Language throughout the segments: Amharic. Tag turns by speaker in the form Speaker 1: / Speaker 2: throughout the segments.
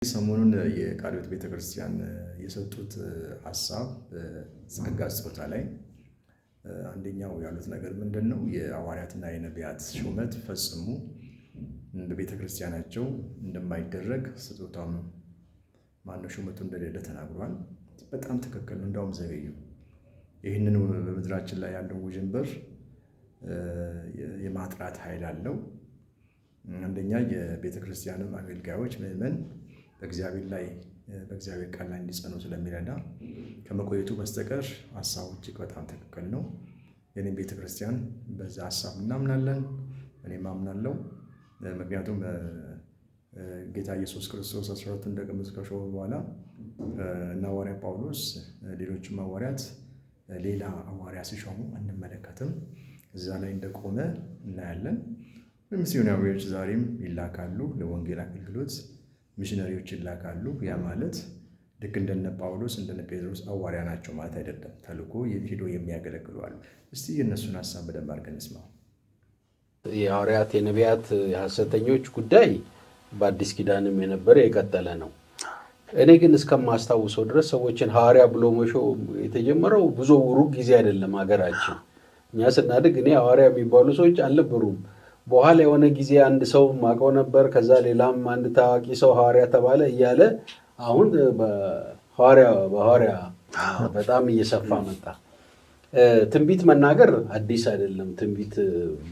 Speaker 1: ሰሞኑን የቃልዮት ቤተክርስቲያን የሰጡት ሐሳብ ጸጋ ስጦታ ላይ አንደኛው ያሉት ነገር ምንድነው? የሐዋርያትና የነቢያት ሹመት ፈጽሞ በቤተክርስቲያናቸው እንደማይደረግ ስጦታም ማነው ሹመቱ እንደሌለ ተናግሯል። በጣም ትክክል ነው። እንደውም ዘገዩ ይህንን በምድራችን ላይ ያለው ውዥንብር የማጥራት ኃይል አለው። አንደኛ የቤተክርስቲያንም አገልጋዮች ምዕመን በእግዚአብሔር ቃል ላይ እንዲጸኑ ስለሚረዳ ከመቆየቱ በስተቀር ሐሳቡ እጅግ በጣም ትክክል ነው። የኔም ቤተክርስቲያን በዛ ሐሳብ እናምናለን፣ እኔም አምናለሁ። ምክንያቱም ጌታ ኢየሱስ ክርስቶስ 12ቱን ደቀ መዛሙርት ከሾመ በኋላ እና ሐዋርያ ጳውሎስ ሌሎችም ሐዋርያት ሌላ ሐዋርያ ሲሾሙ አንመለከትም። እዛ ላይ እንደቆመ እናያለን። ሚስዮናዊዎች ዛሬም ይላካሉ ለወንጌል አገልግሎት ሚሽነሪዎች ይላካሉ። ያ ማለት ልክ እንደነ ጳውሎስ እንደነ ጴጥሮስ ሐዋርያ ናቸው ማለት አይደለም። ተልኮ ሄዶ የሚያገለግሉ አሉ። እስቲ የእነሱን ሐሳብ በደንብ አድርገን እንስማው።
Speaker 2: የሐዋርያት የነቢያት የሐሰተኞች ጉዳይ በአዲስ ኪዳንም የነበረ የቀጠለ ነው። እኔ ግን እስከማስታውሰው ድረስ ሰዎችን ሐዋርያ ብሎ መሾም የተጀመረው ብዙ ሩቅ ጊዜ አይደለም። ሀገራችን እኛ ስናድግ እኔ ሐዋርያ የሚባሉ ሰዎች አልነበሩም። በኋላ የሆነ ጊዜ አንድ ሰው ማቀው ነበር። ከዛ ሌላም አንድ ታዋቂ ሰው ሐዋርያ ተባለ እያለ አሁን በሐዋርያ በጣም እየሰፋ መጣ። ትንቢት መናገር አዲስ አይደለም።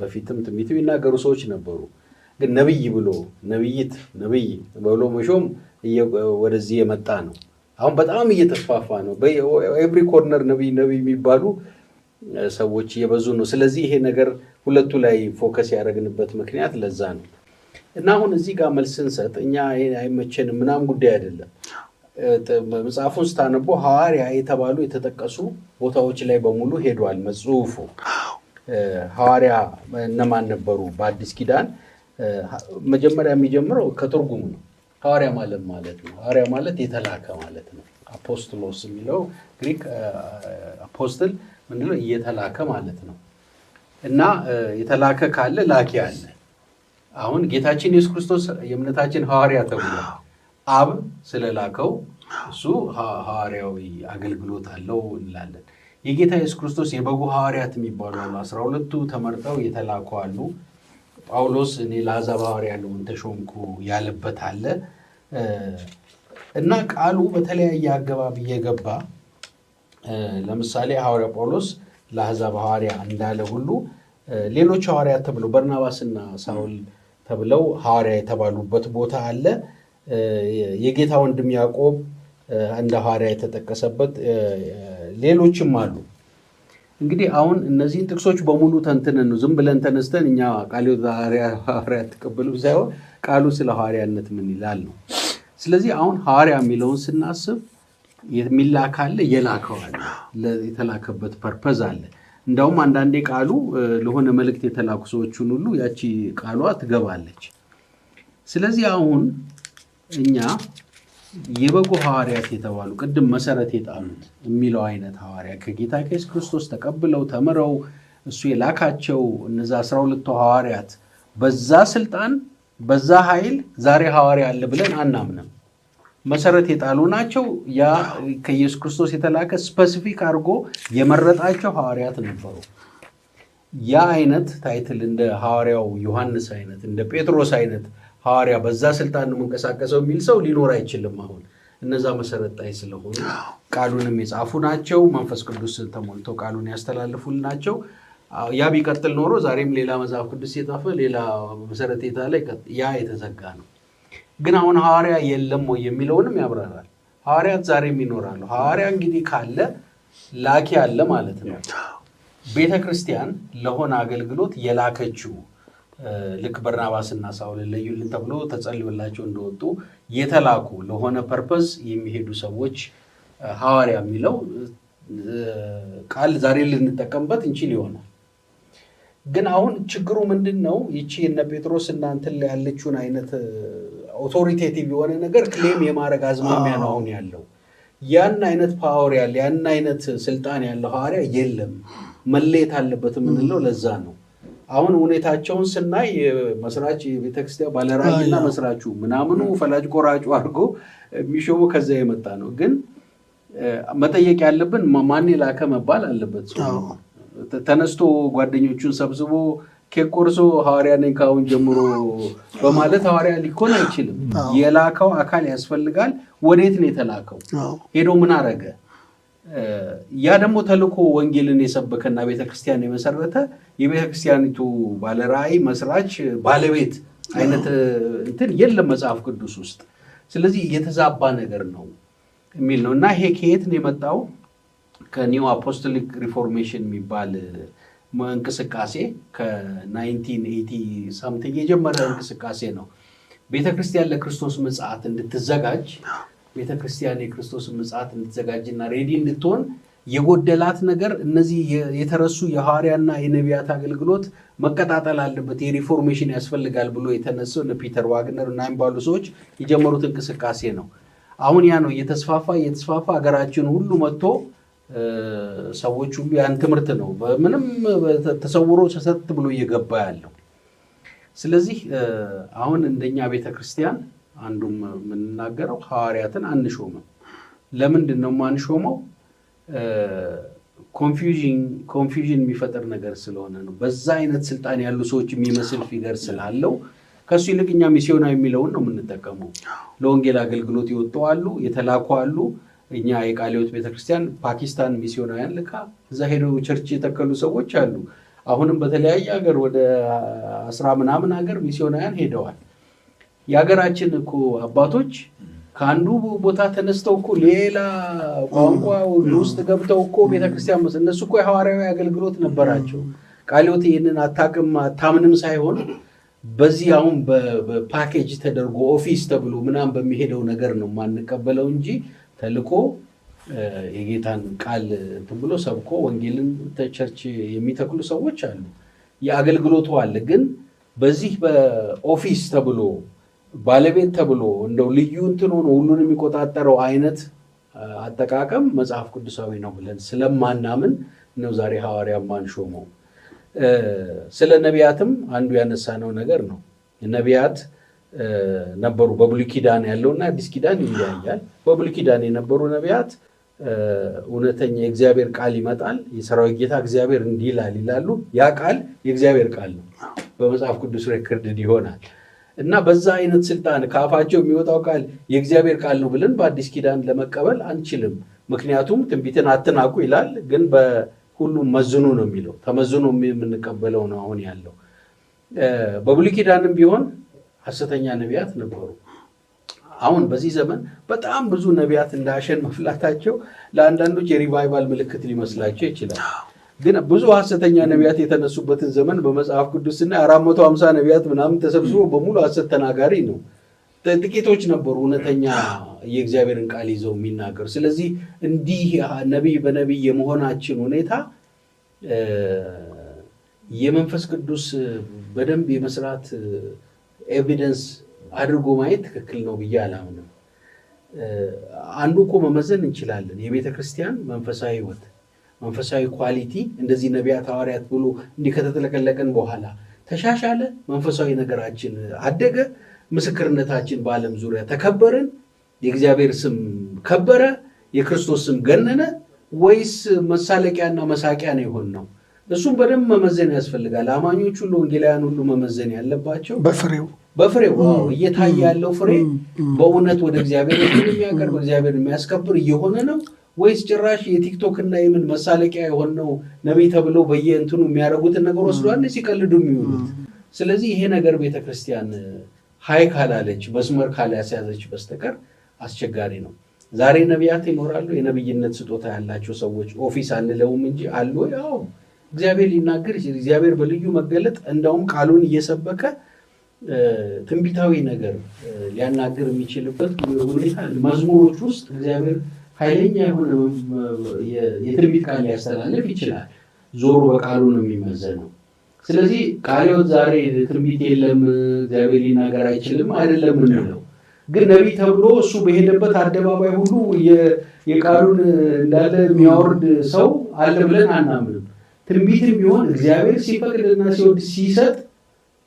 Speaker 2: በፊትም ትንቢት የሚናገሩ ሰዎች ነበሩ። ግን ነብይ ብሎ መሾም ወደዚህ የመጣ ነው። አሁን በጣም እየተስፋፋ ነው። በኤቭሪ ኮርነር ነብይ የሚባሉ ሰዎች እየበዙ ነው። ስለዚህ ይሄ ነገር ሁለቱ ላይ ፎከስ ያደረግንበት ምክንያት ለዛ ነው። እና አሁን እዚህ ጋር መልስ ስንሰጥ እኛ አይመቸንም ምናምን ጉዳይ አይደለም። መጽሐፉን ስታነቦ ሐዋርያ የተባሉ የተጠቀሱ ቦታዎች ላይ በሙሉ ሄዷል መጽሑፉ። ሐዋርያ እነማን ነበሩ? በአዲስ ኪዳን መጀመሪያ የሚጀምረው ከትርጉሙ ነው። ሐዋርያ ማለት ነው። ሐዋርያ ማለት የተላከ ማለት ነው። አፖስቶሎስ የሚለው ግሪክ አፖስትል ምንድነው? እየተላከ ማለት ነው። እና የተላከ ካለ ላኪ አለ። አሁን ጌታችን ኢየሱስ ክርስቶስ የእምነታችን ሐዋርያ ተብሏል። አብ ስለላከው እሱ ሐዋርያዊ አገልግሎት አለው እንላለን። የጌታ ኢየሱስ ክርስቶስ የበጉ ሐዋርያት የሚባሉ አሉ። 12ቱ ተመርጠው የተላኩ አሉ። ጳውሎስ እኔ ለአሕዛብ ሐዋርያ ልሆን ተሾምኩ ያለበት አለ። እና ቃሉ በተለያየ አገባብ እየገባ ለምሳሌ ሐዋርያ ጳውሎስ ለአሕዛብ ሐዋርያ እንዳለ ሁሉ ሌሎች ሐዋርያት ተብለው በርናባስና ሳውል ተብለው ሐዋርያ የተባሉበት ቦታ አለ። የጌታ ወንድም ያዕቆብ እንደ ሐዋርያ የተጠቀሰበት ሌሎችም አሉ። እንግዲህ አሁን እነዚህን ጥቅሶች በሙሉ ተንትነን ነው ዝም ብለን ተነስተን እኛ ቃልዮት ሐዋርያ ተቀበሉ ሳይሆን ቃሉ ስለ ሐዋርያነት ምን ይላል ነው። ስለዚህ አሁን ሐዋርያ የሚለውን ስናስብ የሚላክ አለ፣ የላከው አለ፣ የተላከበት ፐርፐዝ አለ። እንደውም አንዳንዴ ቃሉ ለሆነ መልእክት የተላኩ ሰዎችን ሁሉ ያቺ ቃሏ ትገባለች። ስለዚህ አሁን እኛ የበጉ ሐዋርያት የተባሉ ቅድም መሰረት የጣሉት የሚለው አይነት ሐዋርያ ከጌታ ኢየሱስ ክርስቶስ ተቀብለው ተምረው እሱ የላካቸው እነዛ 12ቱ ሐዋርያት በዛ ስልጣን በዛ ኃይል ዛሬ ሐዋርያ አለ ብለን አናምንም። መሰረት የጣሉ ናቸው። ያ ከኢየሱስ ክርስቶስ የተላከ ስፔሲፊክ አድርጎ የመረጣቸው ሐዋርያት ነበሩ። ያ አይነት ታይትል እንደ ሐዋርያው ዮሐንስ አይነት እንደ ጴጥሮስ አይነት ሐዋርያ በዛ ስልጣን ነው መንቀሳቀሰው የሚል ሰው ሊኖር አይችልም። አሁን እነዛ መሰረት ጣይ ስለሆኑ ቃሉንም የጻፉ ናቸው። መንፈስ ቅዱስ ተሞልተው ቃሉን ያስተላልፉልን ናቸው። ያ ቢቀጥል ኖሮ ዛሬም ሌላ መጽሐፍ ቅዱስ የጻፈ ሌላ መሰረት የጣለ ያ የተዘጋ ነው። ግን አሁን ሐዋርያ የለም ወይ የሚለውንም ያብራራል። ሐዋርያት ዛሬም ይኖራሉ። ሐዋርያ እንግዲህ ካለ ላኪ አለ ማለት ነው። ቤተክርስቲያን ለሆነ አገልግሎት የላከችው ልክ በርናባስና ሳውል ለዩልን ተብሎ ተጸልዮላቸው እንደወጡ የተላኩ ለሆነ ፐርፐዝ የሚሄዱ ሰዎች ሐዋርያ የሚለው ቃል ዛሬ ልንጠቀምበት እንችል ይሆናል። ግን አሁን ችግሩ ምንድነው? ይቺ እነ ጴጥሮስ እናንተ ላይ ያለችውን አይነት ኦቶሪቴቲቭ የሆነ ነገር ክሌም የማድረግ አዝማሚያ ነው አሁን ያለው። ያን አይነት ፓወር ያለ ያን አይነት ስልጣን ያለው ሐዋርያ የለም፣ መለየት አለበት የምንለው ለዛ ነው። አሁን ሁኔታቸውን ስናይ መስራች ቤተክርስቲያን ባለራዕይና መስራቹ ምናምኑ ፈላጭ ቆራጩ አድርጎ የሚሾሙ ከዛ የመጣ ነው። ግን መጠየቅ ያለብን ማን የላከ መባል አለበት። ተነስቶ ጓደኞቹን ሰብስቦ ኬክ ቆርሶ ሐዋርያ ነኝ ካሁን ጀምሮ በማለት ሐዋርያ ሊኮን አይችልም። የላከው አካል ያስፈልጋል። ወዴት ነው የተላከው? ሄዶ ምን አረገ? ያ ደግሞ ተልኮ ወንጌልን የሰበከና ቤተክርስቲያን የመሰረተ የቤተክርስቲያኒቱ ባለራዕይ መስራች ባለቤት አይነት እንትን የለም መጽሐፍ ቅዱስ ውስጥ። ስለዚህ የተዛባ ነገር ነው የሚል ነው እና ይሄ ከየት ነው የመጣው? ከኒው አፖስቶሊክ ሪፎርሜሽን የሚባል እንቅስቃሴ ከ1980 ሳምቲንግ የጀመረ እንቅስቃሴ ነው። ቤተክርስቲያን ለክርስቶስ ምጽአት እንድትዘጋጅ ቤተክርስቲያን የክርስቶስ ምጽአት እንድትዘጋጅና ሬዲ እንድትሆን የጎደላት ነገር እነዚህ የተረሱ የሐዋርያና የነቢያት አገልግሎት መቀጣጠል አለበት፣ የሪፎርሜሽን ያስፈልጋል ብሎ የተነሳው እነ ፒተር ዋግነር እና የሚባሉ ሰዎች የጀመሩት እንቅስቃሴ ነው። አሁን ያ ነው እየተስፋፋ ሀገራችን ሁሉ መጥቶ ሰዎች ሁሉ ያን ትምህርት ነው በምንም ተሰውሮ ሰሰት ብሎ እየገባ ያለው። ስለዚህ አሁን እንደኛ ቤተክርስቲያን አንዱም የምንናገረው ሐዋርያትን አንሾመም። ለምንድን ነው የማንሾመው? ኮንፊውዥን የሚፈጥር ነገር ስለሆነ ነው። በዛ አይነት ስልጣን ያሉ ሰዎች የሚመስል ፊገር ስላለው ከሱ ይልቅ እኛ ሚስዮናዊ የሚለውን ነው የምንጠቀመው። ለወንጌል አገልግሎት ይወጡ አሉ፣ የተላኩ አሉ። እኛ የቃለ ሕይወት ቤተክርስቲያን ፓኪስታን ሚስዮናውያን ልካ እዛ ሄደው ቸርች የተከሉ ሰዎች አሉ። አሁንም በተለያየ ሀገር ወደ 10 ምናምን ሀገር ሚስዮናውያን ሄደዋል። የሀገራችን እኮ አባቶች ከአንዱ ቦታ ተነስተው እኮ ሌላ ቋንቋ ውስጥ ገብተው እኮ ቤተክርስቲያን እነሱ እኮ የሐዋርያዊ አገልግሎት ነበራቸው። ቃለ ሕይወት ይህንን አታምንም ሳይሆን በዚህ አሁን በፓኬጅ ተደርጎ ኦፊስ ተብሎ ምናምን በሚሄደው ነገር ነው ማንቀበለው እንጂ ተልኮ የጌታን ቃል ብሎ ሰብኮ ወንጌልን ቸርች የሚተክሉ ሰዎች አሉ። የአገልግሎቱ አለ። ግን በዚህ በኦፊስ ተብሎ ባለቤት ተብሎ እንደው ልዩ እንትን ሆኖ ሁሉን የሚቆጣጠረው አይነት አጠቃቀም መጽሐፍ ቅዱሳዊ ነው ብለን ስለማናምን ነው ዛሬ ሐዋርያ ማንሾመው። ስለ ነቢያትም አንዱ ያነሳነው ነገር ነው። ነቢያት ነበሩ። በብሉይ ኪዳን ያለውና አዲስ ኪዳን ይለያያል። በብሉይ ኪዳን የነበሩ ነቢያት እውነተኛ የእግዚአብሔር ቃል ይመጣል፣ የሰራዊት ጌታ እግዚአብሔር እንዲህ ይላል ይላሉ። ያ ቃል የእግዚአብሔር ቃል ነው፣ በመጽሐፍ ቅዱስ ሬኮርድድ ይሆናል እና በዛ አይነት ስልጣን ከአፋቸው የሚወጣው ቃል የእግዚአብሔር ቃል ነው ብለን በአዲስ ኪዳን ለመቀበል አንችልም። ምክንያቱም ትንቢትን አትናቁ ይላል፣ ግን በሁሉም መዝኑ ነው የሚለው። ተመዝኖ የምንቀበለው ነው አሁን ያለው። በብሉይ ኪዳንም ቢሆን ሐሰተኛ ነቢያት ነበሩ። አሁን በዚህ ዘመን በጣም ብዙ ነቢያት እንዳሸን መፍላታቸው ለአንዳንዶች የሪቫይቫል ምልክት ሊመስላቸው ይችላል። ግን ብዙ ሐሰተኛ ነቢያት የተነሱበትን ዘመን በመጽሐፍ ቅዱስና 450 ነቢያት ምናምን ተሰብስቦ በሙሉ ሐሰት ተናጋሪ ነው። ጥቂቶች ነበሩ እውነተኛ የእግዚአብሔርን ቃል ይዘው የሚናገሩ። ስለዚህ እንዲህ ነቢይ በነቢይ የመሆናችን ሁኔታ የመንፈስ ቅዱስ በደንብ የመስራት ኤቪደንስ አድርጎ ማየት ትክክል ነው ብዬ አላምንም። አንዱ እኮ መመዘን እንችላለን። የቤተ ክርስቲያን መንፈሳዊ ሕይወት፣ መንፈሳዊ ኳሊቲ እንደዚህ ነቢያት ሐዋርያት ብሎ እንዲህ ከተጠለቀለቀን በኋላ ተሻሻለ፣ መንፈሳዊ ነገራችን አደገ፣ ምስክርነታችን በዓለም ዙሪያ ተከበርን፣ የእግዚአብሔር ስም ከበረ፣ የክርስቶስ ስም ገነነ፣ ወይስ መሳለቂያና መሳቂያ ነው የሆን ነው? እሱም በደንብ መመዘን ያስፈልጋል። አማኞች ሁሉ ወንጌላውያን ሁሉ መመዘን ያለባቸው በፍሬው እየታየ ያለው ፍሬ በእውነት ወደ እግዚአብሔር የሚያቀርብ እግዚአብሔር የሚያስከብር እየሆነ ነው ወይስ ጭራሽ የቲክቶክ እና የምን መሳለቂያ የሆነው ነቢይ ተብለው በየእንትኑ የሚያደርጉትን ነገር ወስዷል ሲቀልዱ የሚውሉት። ስለዚህ ይሄ ነገር ቤተክርስቲያን ሀይ ካላለች መስመር ካላስያዘች በስተቀር አስቸጋሪ ነው። ዛሬ ነቢያት ይኖራሉ፣ የነቢይነት ስጦታ ያላቸው ሰዎች ኦፊስ አንለውም እንጂ አሉ። ያው እግዚአብሔር ሊናገር ይችላል። እግዚአብሔር በልዩ መገለጥ እንደውም ቃሉን እየሰበከ ትንቢታዊ ነገር ሊያናገር የሚችልበት ሁኔታ መዝሙሮች ውስጥ እግዚአብሔር ኃይለኛ የሆነ የትንቢት ቃል ሊያስተላልፍ ይችላል። ዞሮ በቃሉ ነው የሚመዘነው። ስለዚህ ቃለ ሕይወት ዛሬ ትንቢት የለም እግዚአብሔር ሊናገር አይችልም አይደለም የምንለው፣ ግን ነቢይ ተብሎ እሱ በሄደበት አደባባይ ሁሉ የቃሉን እንዳለ የሚያወርድ ሰው አለ ብለን አናምንም። ትንቢትም ቢሆን እግዚአብሔር ሲፈቅድና ሲወድ ሲሰጥ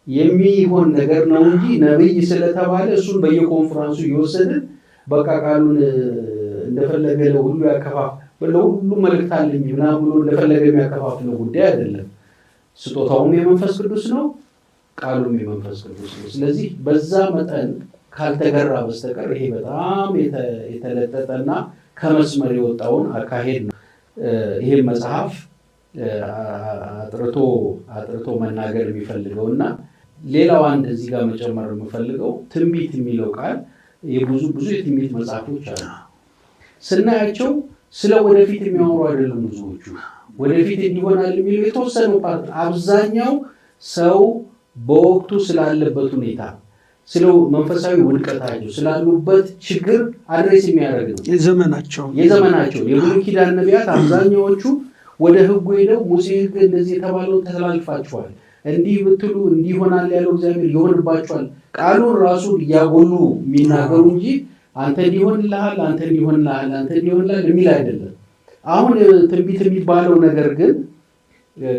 Speaker 2: የሚሆን ነገር ነው እንጂ ነብይ ስለተባለ እሱን በየኮንፈረንሱ እየወሰድን በቃ ቃሉን እንደፈለገ ለሁሉ ያከፋፍለው ሁሉ መልእክት አለኝ ምናምን ብሎ እንደፈለገ የሚያከፋፍለው ጉዳይ አይደለም። ስጦታውም የመንፈስ ቅዱስ ነው፣ ቃሉም የመንፈስ ቅዱስ ነው። ስለዚህ በዛ መጠን ካልተገራ በስተቀር ይሄ በጣም የተለጠጠና ከመስመር የወጣውን አካሄድ ነው። ይሄ መጽሐፍ አጥርቶ መናገር የሚፈልገውና ሌላው አንድ እዚህ ጋር መጨመር የምፈልገው ትንቢት የሚለው ቃል ብዙ የትንቢት መጽሐፎች አሉ። ስናያቸው ስለ ወደፊት የሚያወሩ አይደለም። ብዙዎቹ ወደፊት እንዲሆናል የሚለው የተወሰኑ ፓርት፣ አብዛኛው ሰው በወቅቱ ስላለበት ሁኔታ፣ ስለ መንፈሳዊ ውድቀታቸው ስላሉበት ችግር አድሬስ የሚያደርግ ነው። የዘመናቸው የብሉይ ኪዳን ነቢያት አብዛኛዎቹ ወደ ሕጉ ሄደው ሙሴ ሕግ እንደዚህ የተባለውን ተላልፋችኋል፣ እንዲህ ብትሉ እንዲህ ይሆናል ያለው እግዚአብሔር ይሆንባችኋል፣ ቃሉን ራሱ እያጎሉ የሚናገሩ እንጂ አንተ እንዲሆንልሃል አንተ እንዲሆንልሃል የሚል አይደለም። አሁን ትንቢት የሚባለው ነገር ግን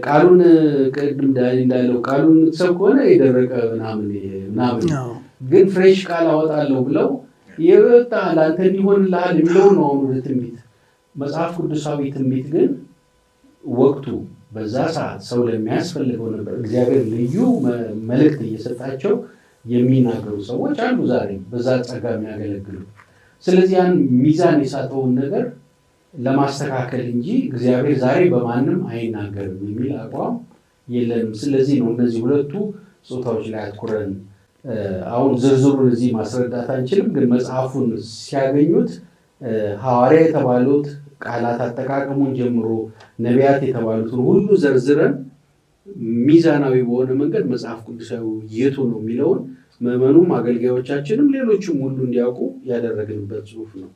Speaker 2: ቃሉን ቅድም እንዳለው ቃሉን ሰው ከሆነ የደረቀ ምናምን ግን ፍሬሽ ቃል አወጣለሁ ብለው ይወጣል አንተ እንዲሆንልሃል የሚለው ነው። አሁን ትንቢት መጽሐፍ ቅዱሳዊ ትንቢት ግን ወቅቱ በዛ ሰዓት ሰው ለሚያስፈልገው ነበር እግዚአብሔር ልዩ መልእክት እየሰጣቸው የሚናገሩ ሰዎች አሉ ዛሬ በዛ ጸጋ የሚያገለግሉ። ስለዚህ ያን ሚዛን የሳተውን ነገር ለማስተካከል እንጂ እግዚአብሔር ዛሬ በማንም አይናገርም የሚል አቋም የለንም። ስለዚህ ነው እነዚህ ሁለቱ ጾታዎች ላይ አትኩረን አሁን ዝርዝሩን እዚህ ማስረዳት አንችልም፣ ግን መጽሐፉን ሲያገኙት ሐዋርያ የተባሉት ቃላት አጠቃቀሙን ጀምሮ ነቢያት የተባሉትን ሁሉ ዘርዝረን ሚዛናዊ በሆነ መንገድ መጽሐፍ ቅዱሳዊ የቱ ነው የሚለውን ምዕመኑም አገልጋዮቻችንም ሌሎችም ሁሉ እንዲያውቁ ያደረግንበት ጽሑፍ ነው።